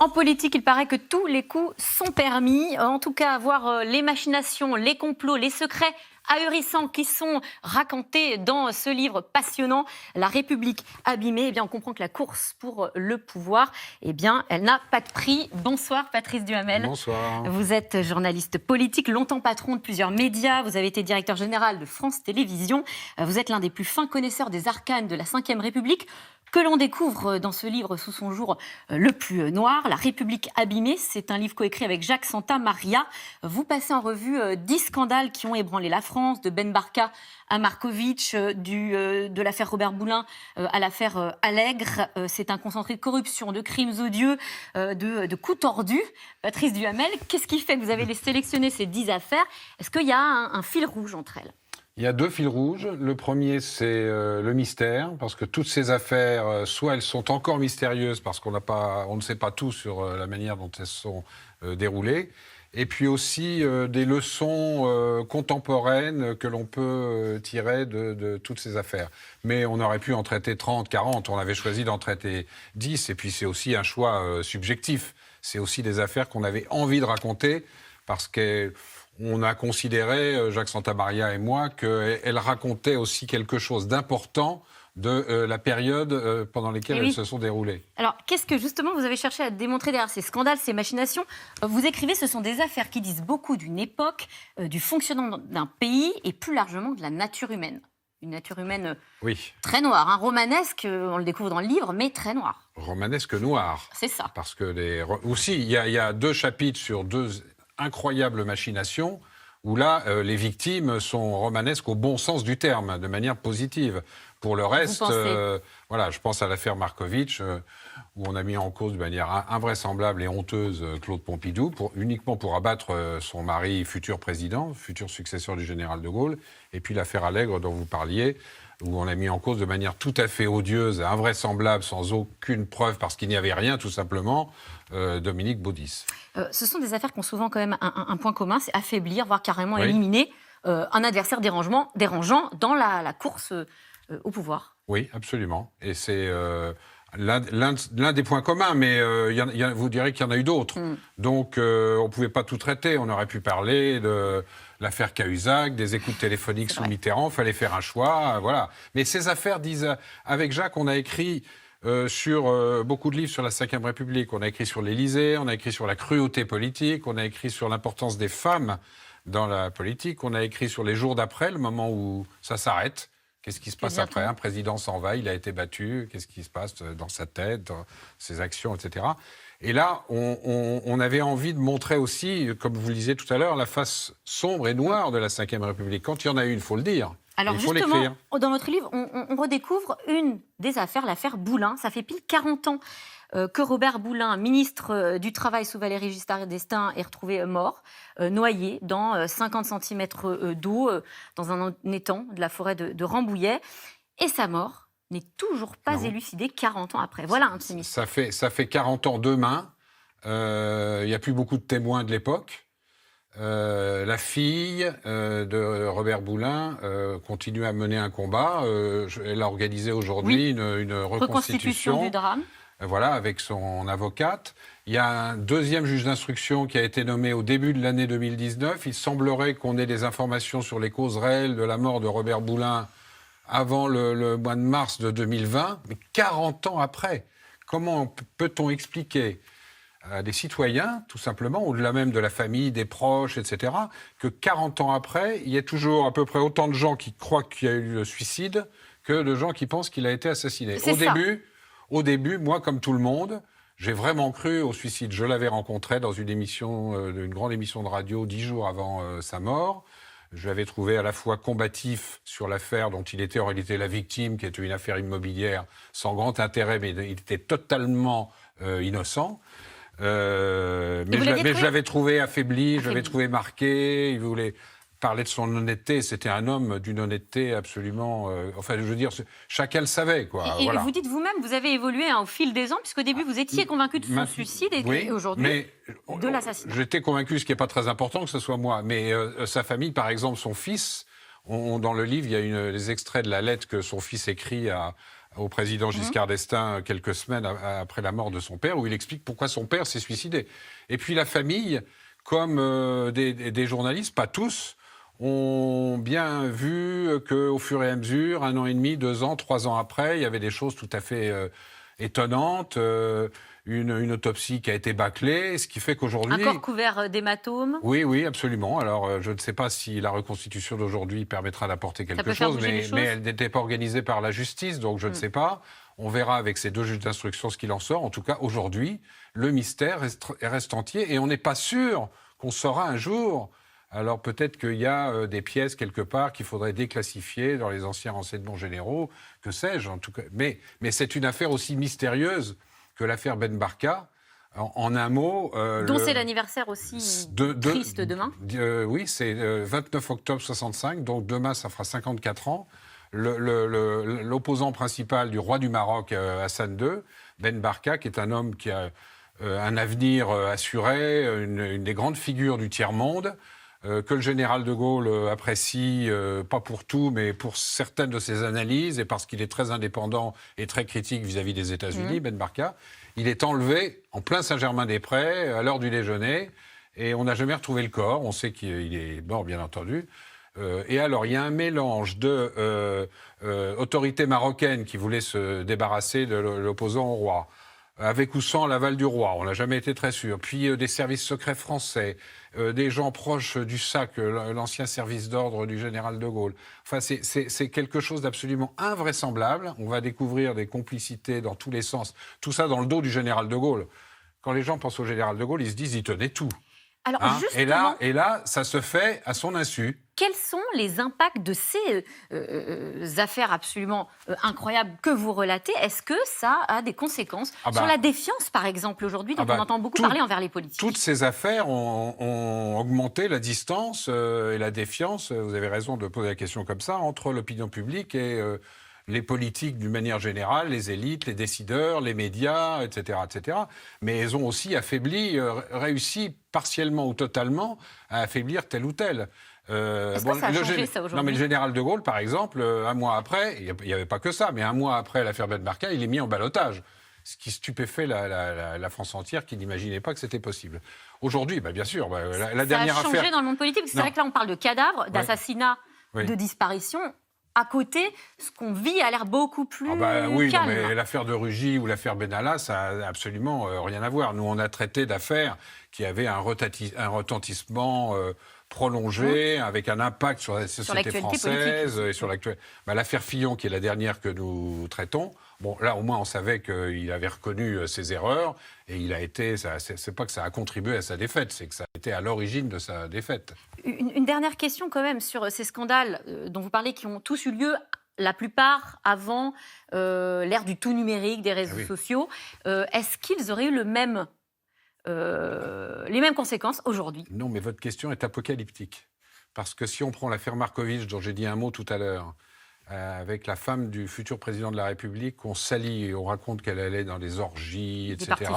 En politique, il paraît que tous les coups sont permis. En tout cas, voir les machinations, les complots, les secrets ahurissants qui sont racontés dans ce livre passionnant, La République abîmée, eh bien, on comprend que la course pour le pouvoir, eh bien, elle n'a pas de prix. Bonsoir Patrice Duhamel. Bonsoir. Vous êtes journaliste politique, longtemps patron de plusieurs médias. Vous avez été directeur général de France Télévisions. Vous êtes l'un des plus fins connaisseurs des arcanes de la Ve République, que l'on découvre dans ce livre sous son jour le plus noir, La République abîmée. C'est un livre coécrit avec Jacques Santamaria. Vous passez en revue 10 scandales qui ont ébranlé la France, de Ben Barka à Markovitch, de l'affaire Robert Boulin à l'affaire Allègre. C'est un concentré de corruption, de crimes odieux, de coups tordus. Patrice Duhamel, qu'est-ce qui fait que vous avez sélectionné ces 10 affaires? Est-ce qu'il y a un fil rouge entre elles? Il y a deux fils rouges. Le premier, c'est le mystère, parce que toutes ces affaires, soit elles sont encore mystérieuses, parce qu'on ne sait pas tout sur la manière dont elles sont déroulées, et puis aussi des leçons contemporaines que l'on peut tirer de toutes ces affaires. Mais on aurait pu en traiter 30, 40, on avait choisi d'en traiter 10, et puis c'est aussi un choix subjectif. C'est aussi des affaires qu'on avait envie de raconter, parce qu'on a considéré, Jacques Santamaria et moi, qu'elle racontait aussi quelque chose d'important de la période pendant laquelle elles se sont déroulées. Alors, qu'est-ce que justement vous avez cherché à démontrer derrière ces scandales, ces machinations? Vous écrivez, ce sont des affaires qui disent beaucoup d'une époque, du fonctionnement d'un pays et plus largement de la nature humaine. Une nature humaine très noire, romanesque, on le découvre dans le livre, mais très noire. Romanesque noire. C'est ça. Parce que aussi, il y a 2 chapitres sur 2 incroyables machinations, où là, les victimes sont romanesques au bon sens du terme, de manière positive. Pour le reste, je pense à l'affaire Markovitch, où on a mis en cause de manière invraisemblable et honteuse Claude Pompidou, uniquement pour abattre son mari, futur président, futur successeur du général de Gaulle. Et puis l'affaire Allègre dont vous parliez, où on a mis en cause de manière tout à fait odieuse et invraisemblable, sans aucune preuve, parce qu'il n'y avait rien, tout simplement, Dominique Baudis. Ce sont des affaires qui ont souvent quand même un point commun, c'est affaiblir, voire carrément éliminer un adversaire dérangeant dans la course au pouvoir. Oui, absolument. Et c'est l'un des points communs, mais vous direz qu'il y en a eu d'autres. Donc, on ne pouvait pas tout traiter. On aurait pu parler de l'affaire Cahuzac, des écoutes téléphoniques sous Mitterrand. Il fallait faire un choix, voilà. Mais ces affaires disent... Avec Jacques, on a écrit sur beaucoup de livres sur la Ve République. On a écrit sur l'Élysée, on a écrit sur la cruauté politique, on a écrit sur l'importance des femmes dans la politique, on a écrit sur les jours d'après, le moment où ça s'arrête. Qu'est-ce qui se passe après? Un président s'en va, il a été battu. Qu'est-ce qui se passe dans sa tête, dans ses actions, etc. Et là, on avait envie de montrer aussi, comme vous le disiez tout à l'heure, la face sombre et noire de la Ve République. Quand il y en a une, il faut le dire. Alors il faut justement, l'écrire. Dans votre livre, on redécouvre une des affaires, l'affaire Boulin. Ça fait pile 40 ans que Robert Boulin, ministre du Travail sous Valéry Giscard d'Estaing, est retrouvé mort, noyé dans 50 cm d'eau, dans un étang de la forêt de Rambouillet. Et sa mort n'est toujours pas élucidée 40 ans après. Voilà un de ces mystères. Ça fait 40 ans demain. Il n'y a plus beaucoup de témoins de l'époque. La fille de Robert Boulin continue à mener un combat. Elle a organisé aujourd'hui une reconstitution du drame. Voilà, avec son avocate. Il y a un deuxième juge d'instruction qui a été nommé au début de l'année 2019. Il semblerait qu'on ait des informations sur les causes réelles de la mort de Robert Boulin avant le mois de mars de 2020. Mais 40 ans après, comment peut-on expliquer à des citoyens, tout simplement, au-delà même de la famille, des proches, etc., que 40 ans après, il y a toujours à peu près autant de gens qui croient qu'il y a eu le suicide que de gens qui pensent qu'il a été assassiné. Au début, moi, comme tout le monde, j'ai vraiment cru au suicide. Je l'avais rencontré dans une grande émission de radio 10 jours avant sa mort. Je l'avais trouvé à la fois combatif sur l'affaire dont il était en réalité la victime, qui était une affaire immobilière sans grand intérêt, mais il était totalement innocent. Mais je l'avais trouvé affaibli, je l'avais trouvé marqué. Il voulait parler de son honnêteté. C'était un homme d'une honnêteté absolument... je veux dire, chacun le savait, quoi. Et vous dites vous-même, vous avez évolué au fil des ans, puisqu'au début, vous étiez convaincu de son suicide et aujourd'hui, de l'assassinat. J'étais convaincu, ce qui n'est pas très important, que ce soit moi. Mais sa famille, par exemple, son fils... Dans le livre, il y a des extraits de la lettre que son fils écrit au président Giscard d'Estaing quelques semaines après la mort de son père, où il explique pourquoi son père s'est suicidé. Et puis la famille, comme des journalistes, pas tous, ont bien vu qu'au fur et à mesure, 1 an et demi, 2 ans, 3 ans après, il y avait des choses tout à fait étonnantes. Une autopsie qui a été bâclée, ce qui fait qu'aujourd'hui... Un corps couvert d'hématomes. Oui, absolument. Alors, je ne sais pas si la reconstitution d'aujourd'hui permettra d'apporter quelque chose, mais elle n'était pas organisée par la justice, donc je ne sais pas. On verra avec ces 2 juges d'instruction ce qu'il en sort. En tout cas, aujourd'hui, le mystère reste entier et on n'est pas sûr qu'on saura un jour. Alors peut-être qu'il y a des pièces quelque part qu'il faudrait déclassifier dans les anciens renseignements généraux, que sais-je en tout cas. Mais c'est une affaire aussi mystérieuse que l'affaire Ben Barka. En un mot... dont c'est l'anniversaire aussi triste demain. Oui, c'est 29 octobre 65, donc demain ça fera 54 ans. L'opposant principal du roi du Maroc, Hassan II, Ben Barka, qui est un homme qui a un avenir assuré, une des grandes figures du tiers-monde, que le général de Gaulle apprécie, pas pour tout, mais pour certaines de ses analyses, et parce qu'il est très indépendant et très critique vis-à-vis des États-Unis, Ben Barka. Il est enlevé en plein Saint-Germain-des-Prés, à l'heure du déjeuner, et on n'a jamais retrouvé le corps. On sait qu'il est mort, bien entendu. Et alors, il y a un mélange d'autorités marocaines qui voulaient se débarrasser de l'opposant au roi, avec ou sans l'aval du roi, on n'a jamais été très sûr. Puis des services secrets français, des gens proches du SAC, l'ancien service d'ordre du général de Gaulle. Enfin, c'est quelque chose d'absolument invraisemblable. On va découvrir des complicités dans tous les sens. Tout ça dans le dos du général de Gaulle. Quand les gens pensent au général de Gaulle, ils se disent il tenait tout. Alors, et là, ça se fait à son insu. Quels sont les impacts de ces affaires absolument incroyables que vous relatez? Est-ce que ça a des conséquences sur la défiance, par exemple, aujourd'hui, dont on entend beaucoup parler envers les politiques? Toutes ces affaires ont augmenté la distance et la défiance, vous avez raison de poser la question comme ça, entre l'opinion publique et les politiques d'une manière générale, les élites, les décideurs, les médias, etc., etc. Mais elles ont aussi réussi partiellement ou totalement à affaiblir tel ou tel. Est-ce que ça a changé, ça, aujourd'hui? Non, mais le général de Gaulle, par exemple, un mois après, il n'y avait pas que ça, mais un mois après l'affaire Ben Barka, il est mis en ballottage. Ce qui stupéfait la France entière, qui n'imaginait pas que c'était possible. Aujourd'hui, bien sûr, la dernière affaire... Ça a changé dans le monde politique, parce que c'est vrai que là, on parle de cadavres, d'assassinats, de disparitions. À côté, ce qu'on vit a l'air beaucoup plus calme. Oui, non, mais l'affaire de Rugy ou l'affaire Benalla, ça n'a absolument rien à voir. Nous, on a traité d'affaires qui avaient un retentissement prolongé, avec un impact sur la société française et sur l'actualité. L'affaire Fillon, qui est la dernière que nous traitons, là, au moins, on savait qu'il avait reconnu ses erreurs, et c'est pas que ça a contribué à sa défaite, c'est que ça a été à l'origine de sa défaite. Une dernière question, quand même, sur ces scandales dont vous parlez, qui ont tous eu lieu, la plupart avant l'ère du tout numérique, des réseaux sociaux. Est-ce qu'ils auraient eu les mêmes conséquences aujourd'hui? Non, mais votre question est apocalyptique. Parce que si on prend l'affaire Markovitch, dont j'ai dit un mot tout à l'heure, avec la femme du futur président de la République, on salit, on raconte qu'elle allait dans des orgies, etc.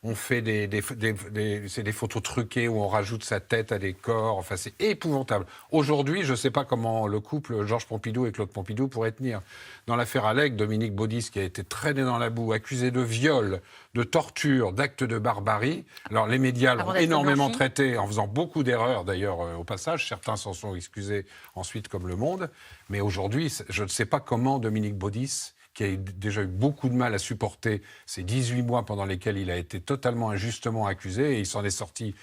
On fait des photos truquées où on rajoute sa tête à des corps. Enfin, c'est épouvantable. Aujourd'hui, je ne sais pas comment le couple Georges Pompidou et Claude Pompidou pourrait tenir. Dans l'affaire Alec, Dominique Baudis, qui a été traîné dans la boue, accusé de viol, de torture, d'actes de barbarie. Alors, les médias l'ont énormément traité, en faisant beaucoup d'erreurs, d'ailleurs, au passage. Certains s'en sont excusés ensuite, comme Le Monde. Mais aujourd'hui, je ne sais pas comment Dominique Baudis, qui a déjà eu beaucoup de mal à supporter ces 18 mois pendant lesquels il a été totalement injustement accusé, et il s'en est sorti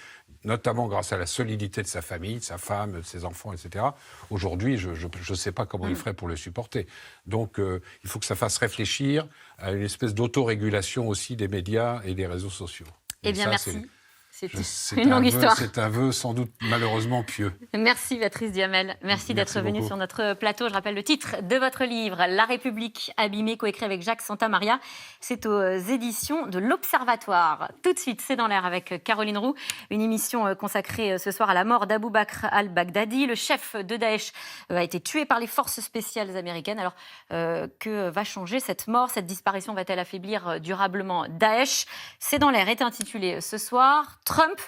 notamment grâce à la solidité de sa famille, de sa femme, de ses enfants, etc. Aujourd'hui, je ne sais pas comment il ferait pour le supporter. Donc, il faut que ça fasse réfléchir à une espèce d'autorégulation aussi des médias et des réseaux sociaux. Eh bien, merci. C'est une longue histoire. C'est un vœu sans doute malheureusement pieux. Merci Patrice Duhamel. Merci d'être venu sur notre plateau. Je rappelle le titre de votre livre, La République abîmée, coécrit avec Jacques Santamaria. C'est aux éditions de l'Observatoire. Tout de suite, c'est dans l'air avec Caroline Roux. Une émission consacrée ce soir à la mort d'Abou Bakr al-Baghdadi. Le chef de Daesh a été tué par les forces spéciales américaines. Alors, que va changer cette mort? Cette disparition va-t-elle affaiblir durablement Daesh? C'est dans l'air est intitulé ce soir. Trump,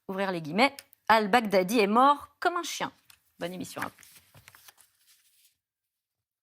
ouvrir les guillemets, al-Baghdadi est mort comme un chien. Bonne émission à vous.